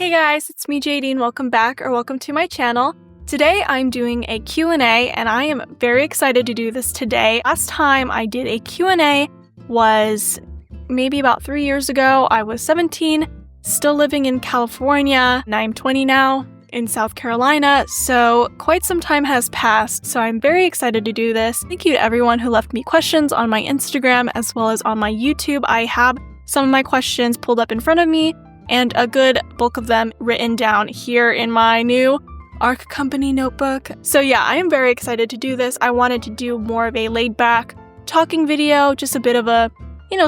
Hey guys, it's me Jadine. Welcome back or welcome to my channel. Today I'm doing a Q&A and I am very excited to do this today. Last time I did a Q&A was maybe about 3 years ago. I was 17, still living in California, and I'm 20 now in South Carolina, so quite some time has passed, so I'm very excited to do this. Thank you to everyone who left me questions on my Instagram as well as on my YouTube. I have some of my questions pulled up in front of me and a good bulk of them written down here in my new ARC Company notebook. So yeah, I am very excited to do this. I wanted to do more of a laid-back talking video, just a bit of a,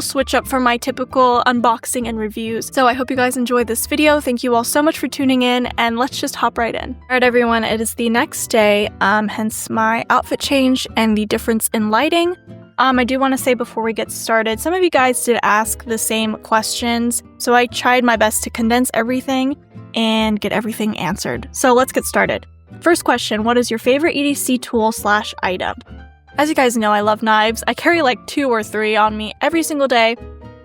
switch up from my typical unboxing and reviews. So I hope you guys enjoyed this video. Thank you all so much for tuning in, and let's just hop right in. Alright everyone, it is the next day, hence my outfit change and the difference in lighting. I do want to say before we get started, some of you guys did ask the same questions, so I tried my best to condense everything and get everything answered. So let's get started. First question, what is your favorite EDC tool/item? As you guys know, I love knives. I carry like 2 or 3 on me every single day.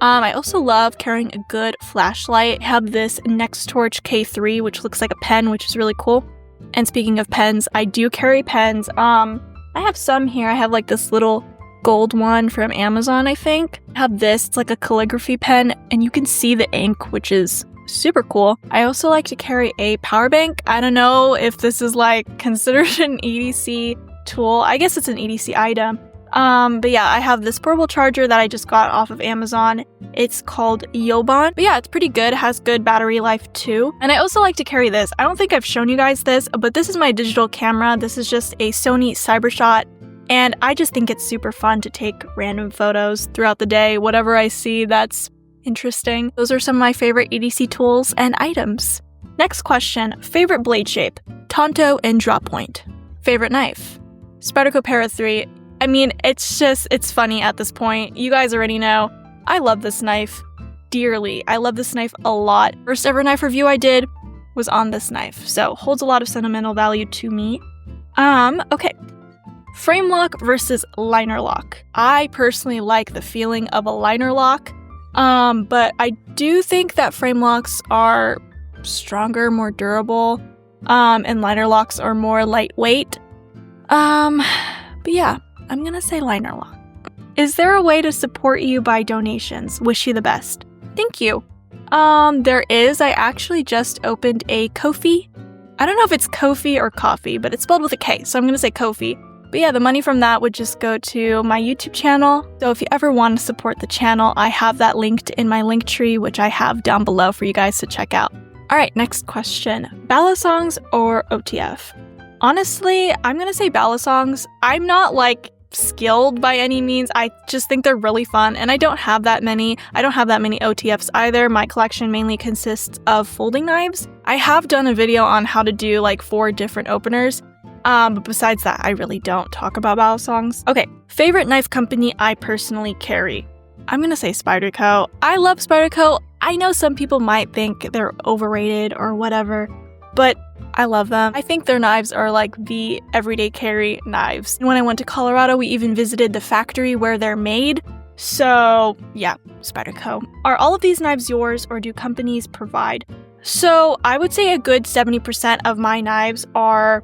I also love carrying a good flashlight. I have this Nextorch K3, which looks like a pen, which is really cool. And speaking of pens, I do carry pens. I have some here. I have like this little gold one from Amazon, I think. I have this, it's like a calligraphy pen, and you can see the ink, which is super cool. I also like to carry a power bank. I don't know if this is like considered an EDC tool. I guess it's an EDC item. But yeah, I have this portable charger that I just got off of Amazon. It's called Yobon. But yeah, it's pretty good. It has good battery life too. And I also like to carry this. I don't think I've shown you guys this, but this is my digital camera. This is just a Sony CyberShot. And I just think it's super fun to take random photos throughout the day. Whatever I see that's interesting. Those are some of my favorite EDC tools and items. Next question, favorite blade shape? Tonto and drop point. Favorite knife? Spyderco Para 3. I mean, it's funny at this point. You guys already know. I love this knife dearly. I love this knife a lot. First ever knife review I did was on this knife, so holds a lot of sentimental value to me. Okay. Frame lock versus liner lock. I personally like the feeling of a liner lock, but I do think that frame locks are stronger, more durable, and liner locks are more lightweight. But yeah, I'm gonna say liner lock. Is there a way to support you by donations? Wish you the best. Thank you. There is. I actually just opened a Ko-fi. I don't know if it's Ko-fi or coffee, but it's spelled with a K, so I'm gonna say Ko-fi. But yeah, the money from that would just go to my YouTube channel. So if you ever want to support the channel, I have that linked in my linktree, which I have down below for you guys to check out. Alright, next question. Ballad songs or OTF? Honestly, I'm gonna say ballad songs. I'm not like skilled by any means. I just think they're really fun, and I don't have that many. I don't have that many OTFs either. My collection mainly consists of folding knives. I have done a video on how to do like 4 different openers. But besides that, I really don't talk about ballad songs. Okay, favorite knife company I personally carry. I'm gonna say Spyderco. I love Spyderco. I know some people might think they're overrated or whatever, but I love them. I think their knives are like the everyday carry knives. When I went to Colorado, we even visited the factory where they're made. So yeah, Spyderco. Are all of these knives yours, or do companies provide? So I would say a good 70% of my knives are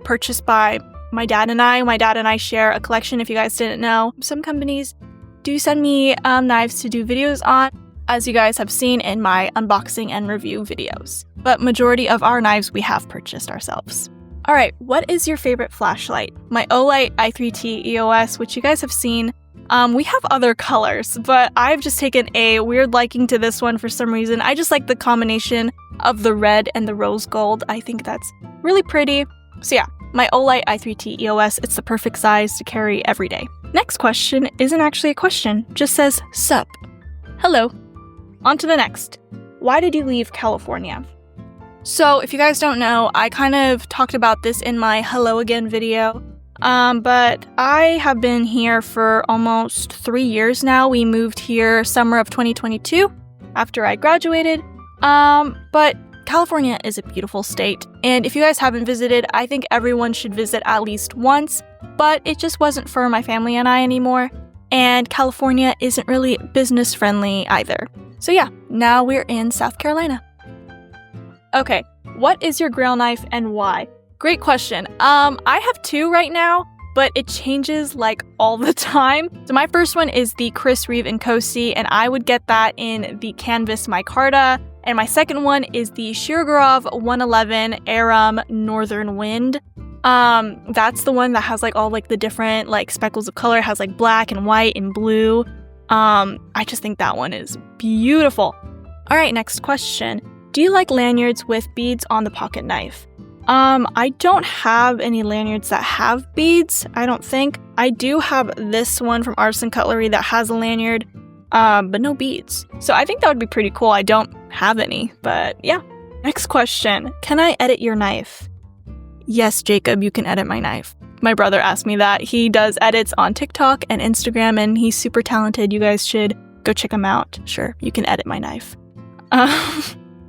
purchased by my dad and I. My dad and I share a collection, if you guys didn't know. Some companies do send me knives to do videos on, as you guys have seen in my unboxing and review videos. But majority of our knives we have purchased ourselves. Alright, what is your favorite flashlight? My Olight i3T EOS, which you guys have seen. We have other colors, but I've just taken a weird liking to this one for some reason. I just like the combination of the red and the rose gold. I think that's really pretty. So yeah, my Olight i3T EOS, it's the perfect size to carry every day. Next question isn't actually a question, just says, sup. Hello. On to the next. Why did you leave California? So if you guys don't know, I kind of talked about this in my Hello Again video, but I have been here for almost 3 years now. We moved here summer of 2022 after I graduated, but California is a beautiful state, and if you guys haven't visited, I think everyone should visit at least once, but it just wasn't for my family and I anymore, and California isn't really business friendly either. So yeah, now we're in South Carolina. Okay, what is your grail knife and why? Great question. I have two right now, but it changes like all the time. So my first one is the Chris Reeve & Cosi, and I would get that in the canvas micarta. And my second one is the Shirogorov 111 Aram Northern Wind. That's the one that has like all like the different like speckles of color. It has like black and white and blue. I just think that one is beautiful. All right, next question. Do you like lanyards with beads on the pocket knife? I don't have any lanyards that have beads, I don't think. I do have this one from Artisan Cutlery that has a lanyard, but no beads. So I think that would be pretty cool. I don't have any, but yeah. Next question. Can I edit your knife? Yes, Jacob, you can edit my knife. My brother asked me that. He does edits on TikTok and Instagram, and he's super talented. You guys should go check him out. Sure, you can edit my knife.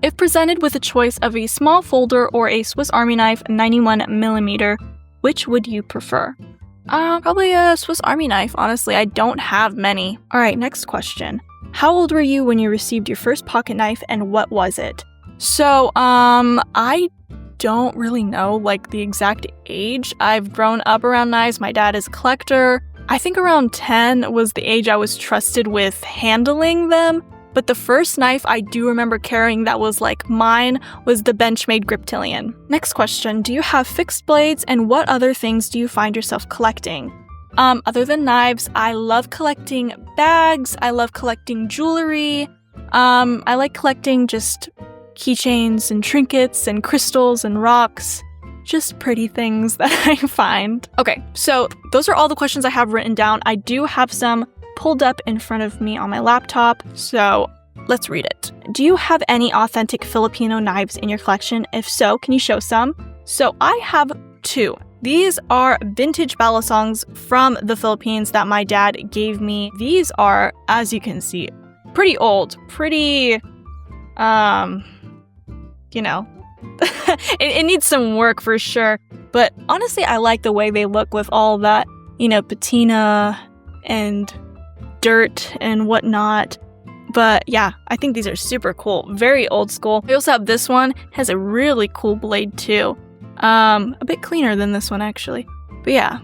If presented with a choice of a small folder or a Swiss Army knife 91mm, which would you prefer? Probably a Swiss Army knife, honestly. I don't have many. All right, next question. How old were you when you received your first pocket knife, and what was it? So, I don't really know like the exact age. I've grown up around knives. My dad is a collector. I think around 10 was the age I was trusted with handling them. But the first knife I do remember carrying that was like mine was the Benchmade Griptilian. Next question, do you have fixed blades, and what other things do you find yourself collecting? Other than knives, I love collecting bags, I love collecting jewelry, I like collecting just keychains and trinkets and crystals and rocks. Just pretty things that I find. Okay, so those are all the questions I have written down. I do have some pulled up in front of me on my laptop, so let's read it. Do you have any authentic Filipino knives in your collection? If so, can you show some? So I have two. These are vintage balasongs from the Philippines that my dad gave me. These are, as you can see, pretty old, pretty, it needs some work for sure. But honestly, I like the way they look with all that, patina and dirt and whatnot. But yeah, I think these are super cool. Very old school. I also have this one. It has a really cool blade too. A bit cleaner than this one actually. But yeah,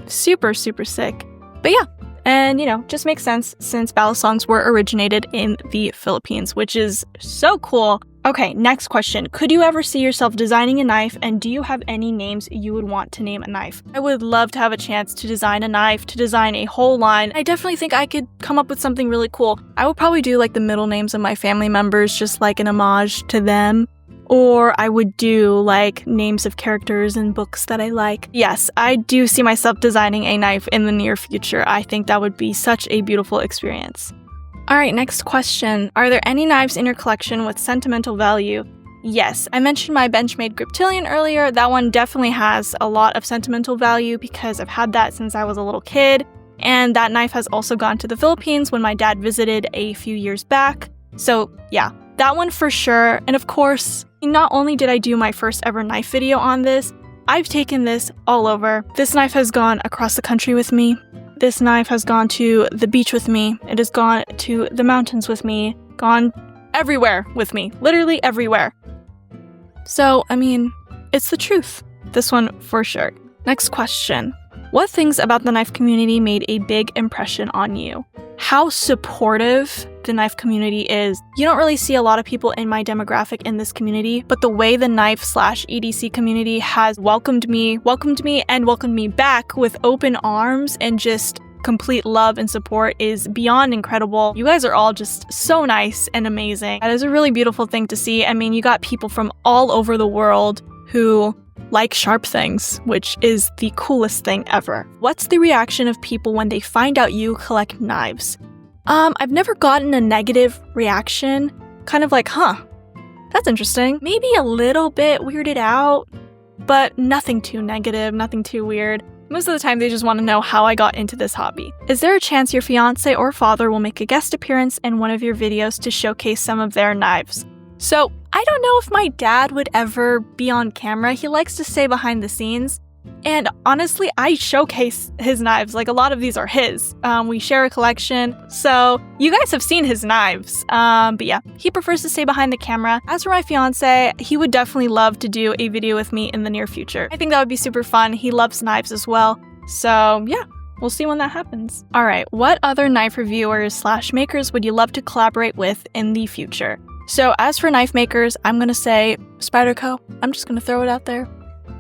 super, super sick. But yeah, and just makes sense since balasongs were originated in the Philippines, which is so cool. Okay, next question. Could you ever see yourself designing a knife, and do you have any names you would want to name a knife? I would love to have a chance to design a knife, to design a whole line. I definitely think I could come up with something really cool. I would probably do like the middle names of my family members, just like an homage to them. Or I would do like names of characters and books that I like. Yes, I do see myself designing a knife in the near future. I think that would be such a beautiful experience. All right, next question. Are there any knives in your collection with sentimental value? Yes, I mentioned my Benchmade Griptilian earlier. That one definitely has a lot of sentimental value because I've had that since I was a little kid. And that knife has also gone to the Philippines when my dad visited a few years back. So yeah, that one for sure. And of course, not only did I do my first ever knife video on this, I've taken this all over. This knife has gone across the country with me. This knife has gone to the beach with me. It has gone to the mountains with me. Gone everywhere with me. Literally everywhere. So, it's the truth. This one for sure. Next question. What things about the knife community made a big impression on you? How supportive the knife community is. You don't really see a lot of people in my demographic in this community, but the way the knife/EDC community has welcomed me back with open arms and just complete love and support is beyond incredible. You guys are all just so nice and amazing. That is a really beautiful thing to see. You got people from all over the world who like sharp things, which is the coolest thing ever. What's the reaction of people when they find out you collect knives? I've never gotten a negative reaction. Kind of like, that's interesting. Maybe a little bit weirded out, but nothing too negative, nothing too weird. Most of the time, they just want to know how I got into this hobby. Is there a chance your fiance or father will make a guest appearance in one of your videos to showcase some of their knives? So, I don't know if my dad would ever be on camera. He likes to stay behind the scenes. And honestly, I showcase his knives. Like, a lot of these are his. We share a collection, so you guys have seen his knives. But yeah, he prefers to stay behind the camera. As for my fiance, he would definitely love to do a video with me in the near future. I think that would be super fun. He loves knives as well. So yeah, we'll see when that happens. All right, what other knife reviewers / makers would you love to collaborate with in the future? So as for knife makers, I'm gonna say Spyderco. I'm just gonna throw it out there.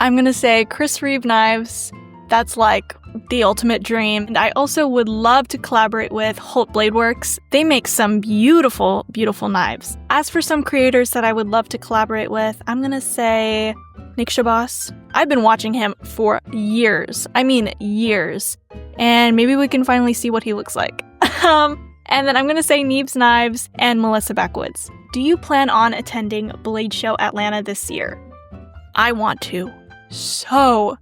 I'm gonna say Chris Reeve Knives. That's like the ultimate dream. And I also would love to collaborate with Holt Blade Works. They make some beautiful, beautiful knives. As for some creators that I would love to collaborate with, I'm gonna say Nick Shabazz. I've been watching him for years. I mean, years. And maybe we can finally see what he looks like. And then I'm gonna say Neebs Knives and Melissa Backwoods. Do you plan on attending Blade Show Atlanta this year? I want to. So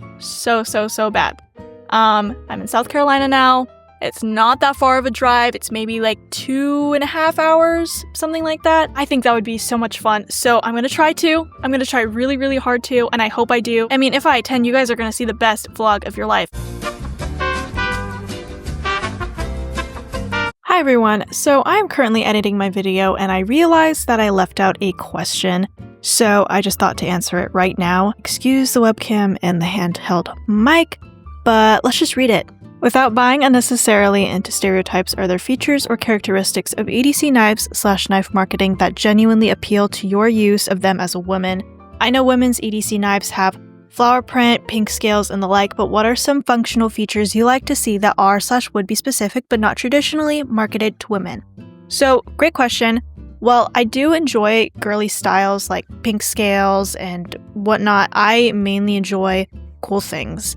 bad. I'm in South Carolina now. It's not that far of a drive. It's maybe like 2.5 hours, something like that. I think that would be so much fun. So I'm gonna try to. I'm gonna try really, really hard to, and I hope I do. I mean, if I attend, you guys are gonna see the best vlog of your life. Hi everyone, so I'm currently editing my video and I realized that I left out a question, so I just thought to answer it right now. Excuse the webcam and the handheld mic, but let's just read it. Without buying unnecessarily into stereotypes, are there features or characteristics of EDC knives / knife marketing that genuinely appeal to your use of them as a woman? I know women's EDC knives have flower print, pink scales, and the like, but what are some functional features you like to see that are / would be specific but not traditionally marketed to women? So, great question. Well, I do enjoy girly styles like pink scales and whatnot. I mainly enjoy cool things.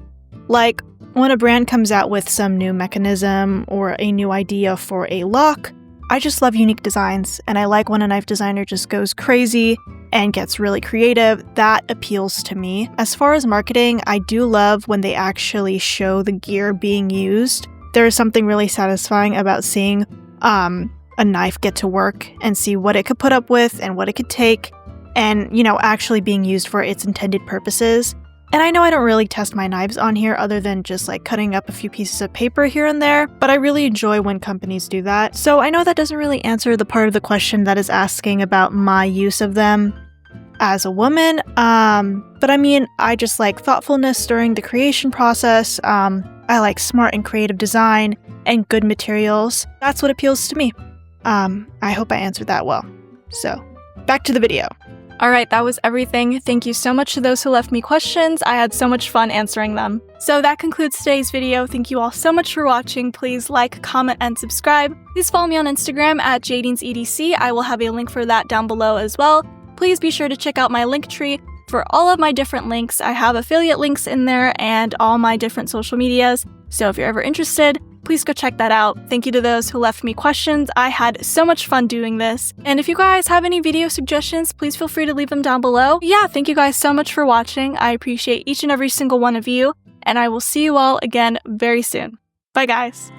Like when a brand comes out with some new mechanism or a new idea for a lock, I just love unique designs, and I like when a knife designer just goes crazy and gets really creative. That appeals to me. As far as marketing, I do love when they actually show the gear being used. There is something really satisfying about seeing a knife get to work and see what it could put up with and what it could take and, you know, actually being used for its intended purposes. And I know I don't really test my knives on here other than just like cutting up a few pieces of paper here and there, but I really enjoy when companies do that. So I know that doesn't really answer the part of the question that is asking about my use of them as a woman, but I mean, I just like thoughtfulness during the creation process. I like smart and creative design and good materials. That's what appeals to me. I hope I answered that well. So, back to the video. Alright, that was everything. Thank you so much to those who left me questions. I had so much fun answering them. So that concludes today's video. Thank you all so much for watching. Please like, comment, and subscribe. Please follow me on Instagram at Jadine's EDC. I will have a link for that down below as well. Please be sure to check out my linktree for all of my different links. I have affiliate links in there and all my different social medias. So if you're ever interested, please go check that out. Thank you to those who left me questions. I had so much fun doing this. And if you guys have any video suggestions, please feel free to leave them down below. Yeah, thank you guys so much for watching. I appreciate each and every single one of you, and I will see you all again very soon. Bye guys.